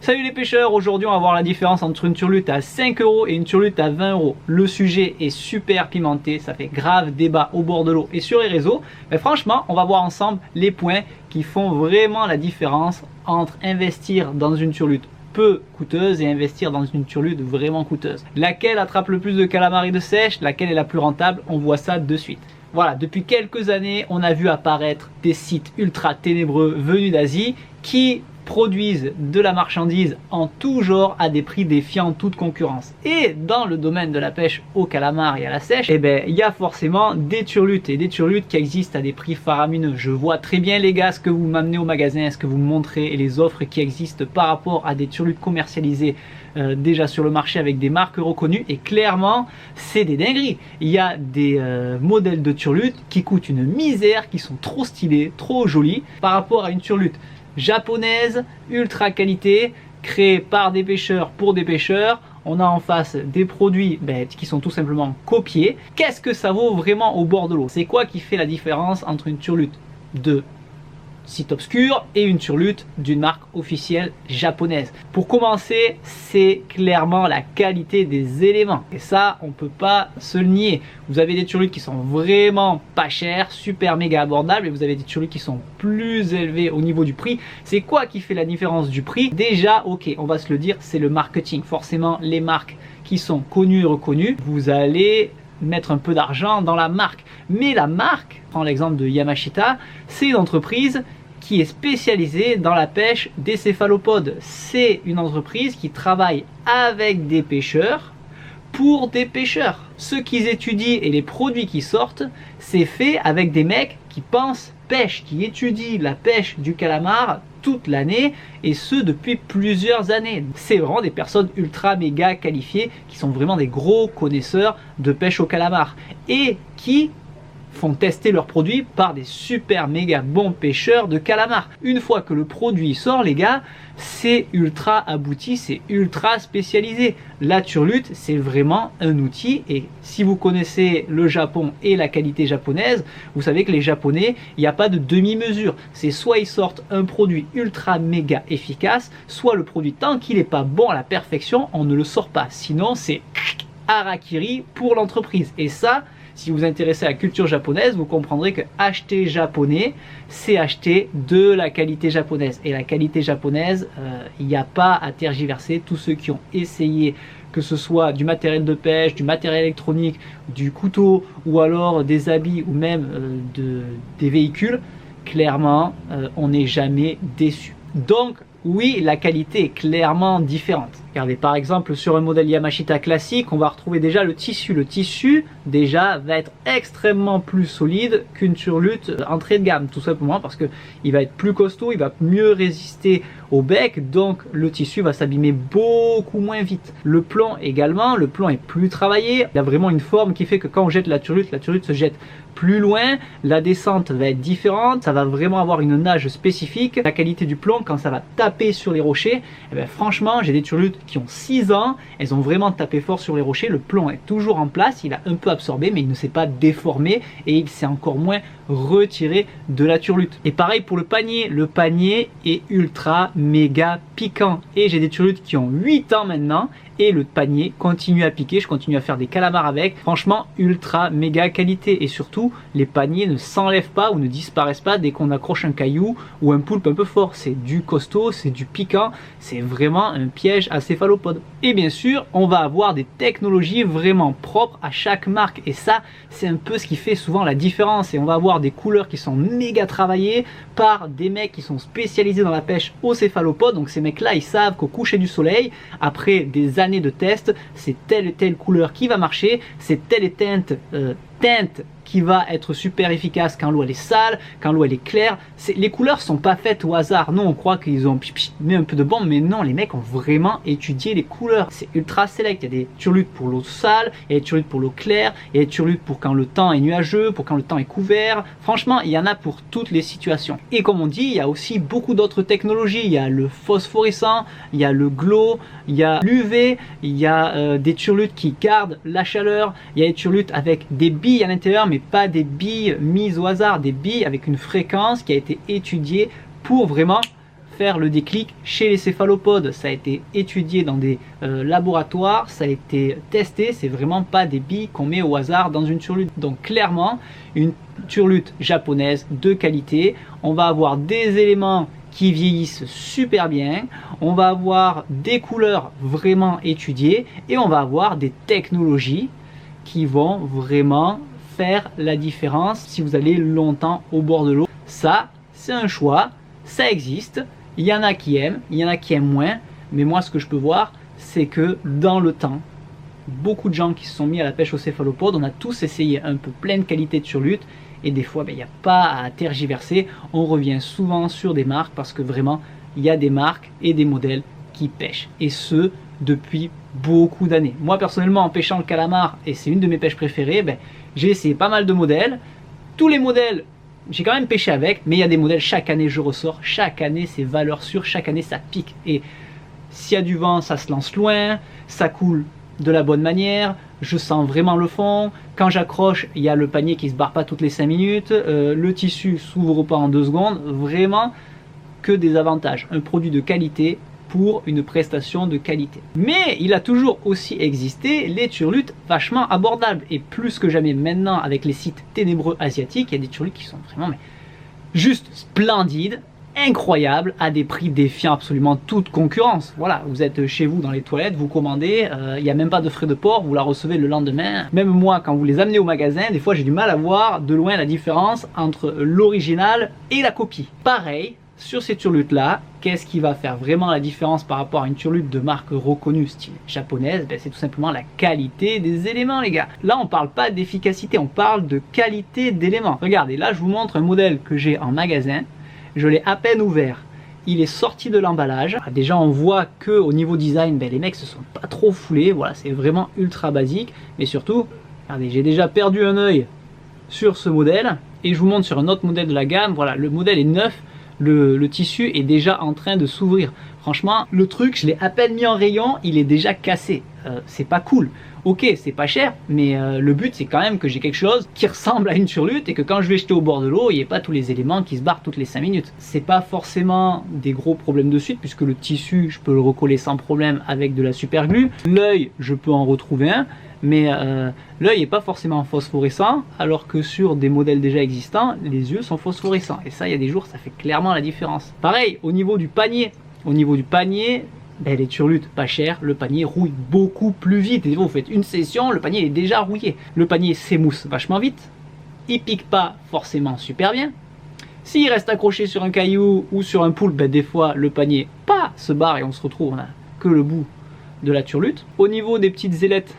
Salut les pêcheurs, aujourd'hui on va voir la différence entre une turlute à 5 € et une turlute à 20 €. Le sujet est super pimenté, ça fait grave débat au bord de l'eau et sur les réseaux. Mais franchement, on va voir ensemble les points qui font vraiment la différence entre investir dans une turlute peu coûteuse et investir dans une turlute vraiment coûteuse. Laquelle attrape le plus de calamars et de sèche, laquelle est la plus rentable, on voit ça de suite. Voilà, depuis quelques années, on a vu apparaître des sites ultra ténébreux venus d'Asie qui produisent de la marchandise en tout genre à des prix défiant toute concurrence. Et dans le domaine de la pêche au calamar et à la sèche, il y a forcément des turlutes et des turlutes qui existent à des prix faramineux. Je vois très bien les gars ce que vous m'amenez au magasin, ce que vous me montrez et les offres qui existent par rapport à des turlutes commercialisées déjà sur le marché avec des marques reconnues, et clairement c'est des dingueries. Il y a des modèles de turlutes qui coûtent une misère, qui sont trop stylés, trop jolis par rapport à une turlute japonaise, ultra qualité, créée par des pêcheurs pour des pêcheurs. On a en face des produits qui sont tout simplement copiés. Qu'est-ce que ça vaut vraiment au bord de l'eau? C'est quoi qui fait la différence entre une turlute de site obscur et une turlute d'une marque officielle japonaise? Pour commencer, c'est clairement la qualité des éléments, et ça on peut pas se le nier. Vous avez des turlutes qui sont vraiment pas chères, super méga abordables, et vous avez des turlutes qui sont plus élevées au niveau du prix. C'est quoi qui fait la différence du prix? Déjà, ok, on va se le dire, c'est le marketing. Forcément, les marques qui sont connues et reconnues, vous allez mettre un peu d'argent dans la marque. Mais la marque, prends l'exemple de Yamashita, c'est une entreprise qui est spécialisée dans la pêche des céphalopodes. C'est une entreprise qui travaille avec des pêcheurs pour des pêcheurs. Ce qu'ils étudient et les produits qui sortent, c'est fait avec des mecs qui pensent pêche, qui étudient la pêche du calamar toute l'année, et ce depuis plusieurs années. C'est vraiment des personnes ultra méga qualifiées qui sont vraiment des gros connaisseurs de pêche au calamar et qui font tester leurs produits par des super méga bons pêcheurs de calamar. Une fois que le produit sort, les gars, c'est ultra abouti, c'est ultra spécialisé. La turlute, c'est vraiment un outil, et si vous connaissez le Japon et la qualité japonaise, vous savez que les Japonais, il n'y a pas de demi-mesure. C'est soit ils sortent un produit ultra méga efficace, soit le produit, tant qu'il n'est pas bon à la perfection, on ne le sort pas. Sinon, c'est harakiri pour l'entreprise. Et ça, si vous vous intéressez à la culture japonaise, vous comprendrez que acheter japonais, c'est acheter de la qualité japonaise. Et la qualité japonaise, il n'y a pas à tergiverser. Tous ceux qui ont essayé, que ce soit du matériel de pêche, du matériel électronique, du couteau, ou alors des habits, ou même des véhicules, clairement, on n'est jamais déçu. Donc, oui, la qualité est clairement différente. Regardez, par exemple, sur un modèle Yamashita classique, on va retrouver déjà le tissu. Le tissu, déjà, va être extrêmement plus solide qu'une turlute entrée de gamme, tout simplement parce qu'il va être plus costaud, il va mieux résister au bec, donc le tissu va s'abîmer beaucoup moins vite. Le plomb également, le plomb est plus travaillé, il a vraiment une forme qui fait que quand on jette la turlute se jette plus loin, la descente va être différente, ça va vraiment avoir une nage spécifique. La qualité du plomb, quand ça va taper sur les rochers, franchement, j'ai des turlutes qui ont 6 ans, elles ont vraiment tapé fort sur les rochers, le plomb est toujours en place, il a un peu absorbé, mais il ne s'est pas déformé, et il s'est encore moins retiré de la turlute. Et pareil pour le panier est ultra méga piquant, et j'ai des turlutes qui ont 8 ans maintenant, et le panier continue à piquer, je continue à faire des calamars avec. Franchement, ultra méga qualité, et surtout les paniers ne s'enlèvent pas ou ne disparaissent pas dès qu'on accroche un caillou ou un poulpe un peu fort. C'est du costaud, c'est du piquant, c'est vraiment un piège à céphalopodes. Et bien sûr, on va avoir des technologies vraiment propres à chaque marque, et ça, c'est un peu ce qui fait souvent la différence. Et on va avoir des couleurs qui sont méga travaillées par des mecs qui sont spécialisés dans la pêche aux céphalopodes. Donc ces mecs là, ils savent qu'au coucher du soleil, après des années de test, c'est telle et telle couleur qui va marcher, c'est telle et telle teinte qui va être super efficace quand l'eau elle est sale, quand l'eau elle est claire. Les couleurs sont pas faites au hasard. Nous on croit qu'ils ont mis un peu de bombe, mais non, les mecs ont vraiment étudié les couleurs. C'est ultra select. Il y a des turlutes pour l'eau sale, il y a des turlutes pour l'eau claire, il y a des turlutes pour quand le temps est nuageux, pour quand le temps est couvert. Franchement, il y en a pour toutes les situations. Et comme on dit, il y a aussi beaucoup d'autres technologies. Il y a le phosphorescent, il y a le glow, il y a l'UV, il y a des turlutes qui gardent la chaleur, il y a des turlutes avec des billes à l'intérieur, mais pas des billes mises au hasard, des billes avec une fréquence qui a été étudiée pour vraiment faire le déclic chez les céphalopodes. Ça a été étudié dans des laboratoires, ça a été testé, c'est vraiment pas des billes qu'on met au hasard dans une turlute. Donc clairement, une turlute japonaise de qualité, on va avoir des éléments qui vieillissent super bien, on va avoir des couleurs vraiment étudiées et on va avoir des technologies qui vont vraiment faire la différence si vous allez longtemps au bord de l'eau. Ça, c'est un choix, ça existe, il y en a qui aiment, il y en a qui aiment moins, mais moi ce que je peux voir, c'est que dans le temps, beaucoup de gens qui se sont mis à la pêche aux céphalopodes, on a tous essayé un peu plein de qualités de turlute, et des fois, il n'y a pas à tergiverser, on revient souvent sur des marques parce que vraiment, il y a des marques et des modèles qui pêchent, et ce, depuis beaucoup d'années. Moi personnellement, en pêchant le calamar, et c'est une de mes pêches préférées, j'ai essayé pas mal de modèles. Tous les modèles, j'ai quand même pêché avec, mais il y a des modèles, chaque année je ressors, chaque année c'est valeur sûre, chaque année ça pique. Et s'il y a du vent, ça se lance loin, ça coule de la bonne manière, je sens vraiment le fond. Quand j'accroche, il y a le panier qui se barre pas toutes les 5 minutes, le tissu s'ouvre pas en 2 secondes, vraiment que des avantages. Un produit de qualité pour une prestation de qualité. Mais il a toujours aussi existé les turlutes vachement abordables, et plus que jamais maintenant avec les sites ténébreux asiatiques, il y a des turlutes qui sont vraiment juste splendides, incroyables, à des prix défiant absolument toute concurrence. Voilà, vous êtes chez vous dans les toilettes, vous commandez, il n'y a même pas de frais de port, vous la recevez le lendemain. Même moi, quand vous les amenez au magasin, des fois j'ai du mal à voir de loin la différence entre l'original et la copie. Pareil, sur ces turlutes là, qu'est-ce qui va faire vraiment la différence par rapport à une turlute de marque reconnue style japonaise? C'est tout simplement la qualité des éléments, les gars. Là on parle pas d'efficacité, on parle de qualité d'éléments. Regardez, là je vous montre un modèle que j'ai en magasin, je l'ai à peine ouvert, il est sorti de l'emballage. Déjà on voit que au niveau design, les mecs se sont pas trop foulés, voilà, c'est vraiment ultra basique. Mais surtout, regardez, j'ai déjà perdu un œil sur ce modèle, et je vous montre sur un autre modèle de la gamme. Voilà, le modèle est neuf, le tissu est déjà en train de s'ouvrir. Franchement, le truc, je l'ai à peine mis en rayon, il est déjà cassé. C'est pas cool. Ok, c'est pas cher, mais le but c'est quand même que j'ai quelque chose qui ressemble à une turlute, et que quand je vais jeter au bord de l'eau, il n'y ait pas tous les éléments qui se barrent toutes les 5 minutes. C'est pas forcément des gros problèmes de suite, puisque le tissu, je peux le recoller sans problème avec de la super glue. L'œil, je peux en retrouver un, mais l'œil n'est pas forcément phosphorescent, alors que sur des modèles déjà existants, les yeux sont phosphorescents. Et ça, il y a des jours, ça fait clairement la différence. Pareil, au niveau du panier. Les turlutes pas chères, le panier rouille beaucoup plus vite. Et vous faites une session, le panier est déjà rouillé. Le panier s'émousse vachement vite, il pique pas forcément super bien. S'il reste accroché sur un caillou ou sur un poulpe, des fois le panier se barre et on se retrouve, on a que le bout de la turlute. Au niveau des petites ailettes,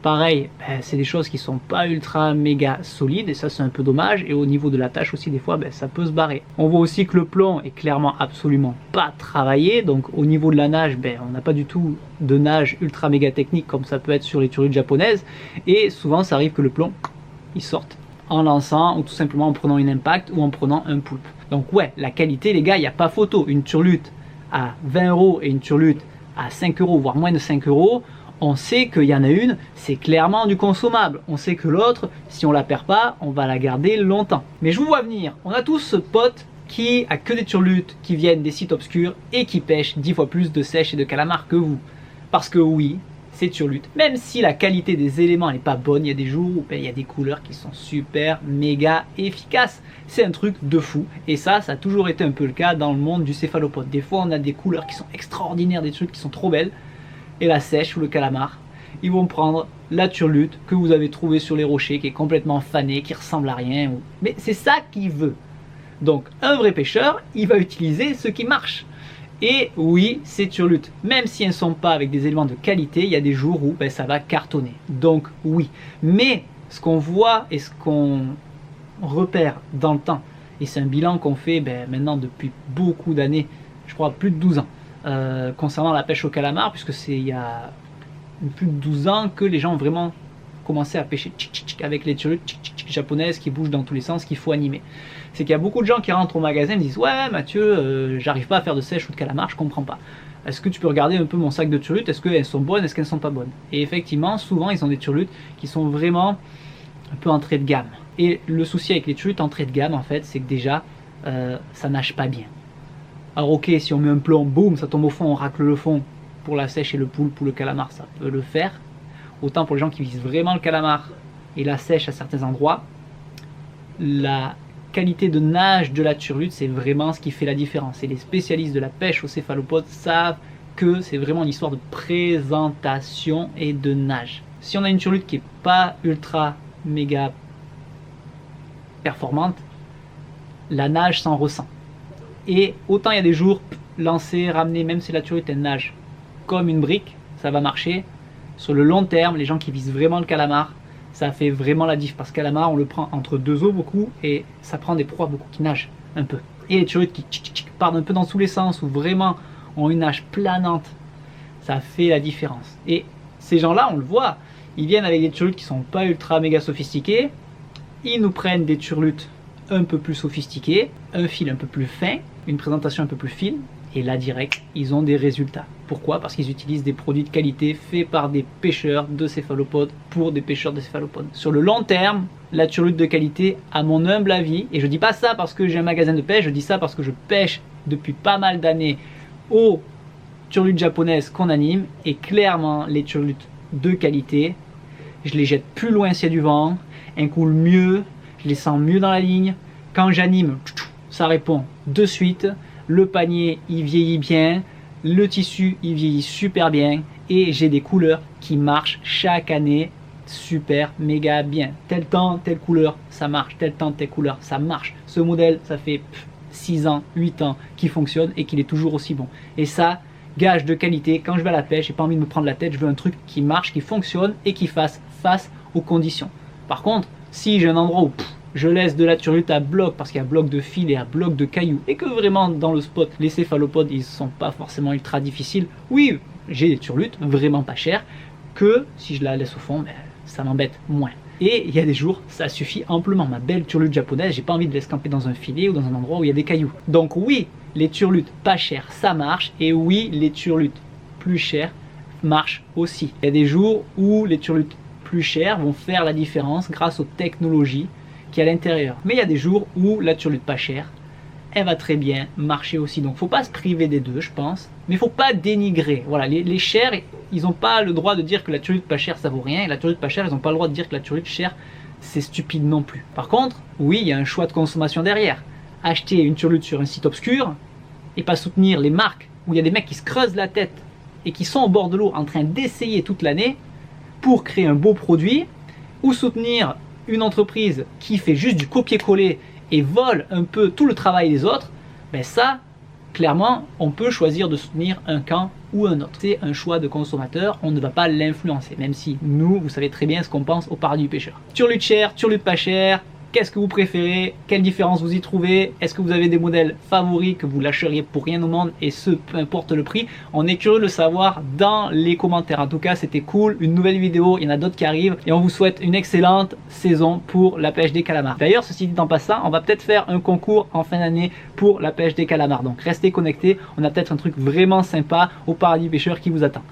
pareil, c'est des choses qui sont pas ultra méga solides, et ça c'est un peu dommage. Et au niveau de la tâche aussi, des fois ça peut se barrer. On voit aussi que le plomb est clairement absolument pas travaillé, donc au niveau de la nage, on n'a pas du tout de nage ultra méga technique comme ça peut être sur les turlutes japonaises, et souvent ça arrive que le plomb il sorte en lançant, ou tout simplement en prenant une impact, ou en prenant un poulpe. Donc ouais, la qualité les gars, il n'y a pas photo. Une turlute à 20 € et une turlute à 5 €, voire moins de 5 €, on sait qu'il y en a une, c'est clairement du consommable. On sait que l'autre, si on la perd pas, on va la garder longtemps. Mais je vous vois venir, on a tous ce pote qui a que des turlutes qui viennent des sites obscurs et qui pêche 10 fois plus de sèche et de calamar que vous. Parce que oui, c'est turlute. Même si la qualité des éléments n'est pas bonne, il y a des jours où il y a des couleurs qui sont super, méga efficaces. C'est un truc de fou. Et ça a toujours été un peu le cas dans le monde du céphalopode. Des fois, on a des couleurs qui sont extraordinaires, des trucs qui sont trop belles. Et la sèche ou le calamar, ils vont prendre la turlute que vous avez trouvée sur les rochers, qui est complètement fanée, qui ressemble à rien. Mais c'est ça qu'il veut. Donc un vrai pêcheur, il va utiliser ce qui marche. Et oui, ces turlutes, même si elles ne sont pas avec des éléments de qualité, il y a des jours où ça va cartonner. Donc oui. Mais ce qu'on voit et ce qu'on repère dans le temps, et c'est un bilan qu'on fait maintenant depuis beaucoup d'années, je crois plus de 12 ans, concernant la pêche au calamar, puisque c'est il y a plus de 12 ans que les gens ont vraiment commencé à pêcher avec les turlutes japonaises qui bougent dans tous les sens, qu'il faut animer. C'est qu'il y a beaucoup de gens qui rentrent au magasin et me disent ouais Mathieu, j'arrive pas à faire de sèche ou de calamar, je comprends pas. Est-ce que tu peux regarder un peu mon sac de turlutes, est-ce qu'elles sont bonnes, est-ce qu'elles sont pas bonnes? Et effectivement, souvent ils ont des turlutes qui sont vraiment un peu entrée de gamme. Et le souci avec les turlutes entrée de gamme, en fait, c'est que déjà ça nage pas bien. Alors ok, si on met un plomb, boum, ça tombe au fond, on racle le fond. Pour la sèche et le poulpe ou le calamar, ça peut le faire. Autant pour les gens qui visent vraiment le calamar et la sèche à certains endroits, la qualité de nage de la turlute, c'est vraiment ce qui fait la différence. Et les spécialistes de la pêche aux céphalopodes savent que c'est vraiment une histoire de présentation et de nage. Si on a une turlute qui n'est pas ultra méga performante, la nage s'en ressent. Et autant il y a des jours, lancer, ramener, même si la turlute elle nage comme une brique, ça va marcher. Sur le long terme, les gens qui visent vraiment le calamar, ça fait vraiment la diff. Parce que calamar, on le prend entre deux eaux beaucoup et ça prend des proies beaucoup qui nagent un peu. Et les turlutes qui partent un peu dans tous les sens ou vraiment ont une nage planante, ça fait la différence. Et ces gens-là, on le voit, ils viennent avec des turlutes qui sont pas ultra méga sophistiquées. Ils nous prennent des turlutes un peu plus sophistiquées, un fil un peu plus fin, une présentation un peu plus fine. Et là, direct, ils ont des résultats. Pourquoi? Parce qu'ils utilisent des produits de qualité faits par des pêcheurs de céphalopodes pour des pêcheurs de céphalopodes. Sur le long terme, la turlute de qualité, à mon humble avis, et je dis pas ça parce que j'ai un magasin de pêche, je dis ça parce que je pêche depuis pas mal d'années aux turlutes japonaises qu'on anime, et clairement, les turlutes de qualité, je les jette plus loin s'il y a du vent, elles coulent mieux, je les sens mieux dans la ligne. Quand j'anime, ça répond de suite. Le panier, il vieillit bien, le tissu, il vieillit super bien et j'ai des couleurs qui marchent chaque année super méga bien. Tel temps, telle couleur, ça marche. Tel temps, telle couleur, ça marche. Ce modèle, ça fait 6 ans, 8 ans qu'il fonctionne et qu'il est toujours aussi bon. Et ça, gage de qualité. Quand je vais à la pêche, j'ai pas envie de me prendre la tête, je veux un truc qui marche, qui fonctionne et qui fasse face aux conditions. Par contre, si j'ai un endroit où je laisse de la turlute à bloc parce qu'il y a bloc de fil et à bloc de cailloux et que vraiment dans le spot les céphalopodes ils sont pas forcément ultra difficiles, oui j'ai des turlutes vraiment pas chères que si je la laisse au fond, ben, ça m'embête moins. Et il y a des jours ça suffit amplement. Ma belle turlute japonaise, j'ai pas envie de l'escamper dans un filet ou dans un endroit où il y a des cailloux. Donc oui, les turlutes pas chères ça marche, et oui les turlutes plus chères marchent aussi. Il y a des jours où les turlutes plus chères vont faire la différence grâce aux technologies qui est à l'intérieur. Mais il y a des jours où la turlute pas chère, elle va très bien marcher aussi. Donc faut pas se priver des deux, je pense. Mais faut pas dénigrer. Voilà, les chers, ils n'ont pas le droit de dire que la turlute pas chère ça vaut rien. Et la turlute pas chère, ils n'ont pas le droit de dire que la turlute chère c'est stupide non plus. Par contre, oui, il y a un choix de consommation derrière. Acheter une turlute sur un site obscur et pas soutenir les marques où il y a des mecs qui se creusent la tête et qui sont au bord de l'eau en train d'essayer toute l'année pour créer un beau produit, ou soutenir une entreprise qui fait juste du copier-coller et vole un peu tout le travail des autres, ben ça, clairement, on peut choisir de soutenir un camp ou un autre. C'est un choix de consommateur, on ne va pas l'influencer, même si nous, vous savez très bien ce qu'on pense au paradis du pêcheur. Turlute chère, turlute pas chère, qu'est-ce que vous préférez? Quelle différence vous y trouvez? Est-ce que vous avez des modèles favoris que vous lâcheriez pour rien au monde, et ce, peu importe le prix? On est curieux de le savoir dans les commentaires. En tout cas, c'était cool, une nouvelle vidéo, il y en a d'autres qui arrivent, et on vous souhaite une excellente saison pour la pêche des calamars. D'ailleurs, ceci dit en passant, on va peut-être faire un concours en fin d'année pour la pêche des calamars. Donc restez connectés, on a peut-être un truc vraiment sympa au paradis pêcheur qui vous attend.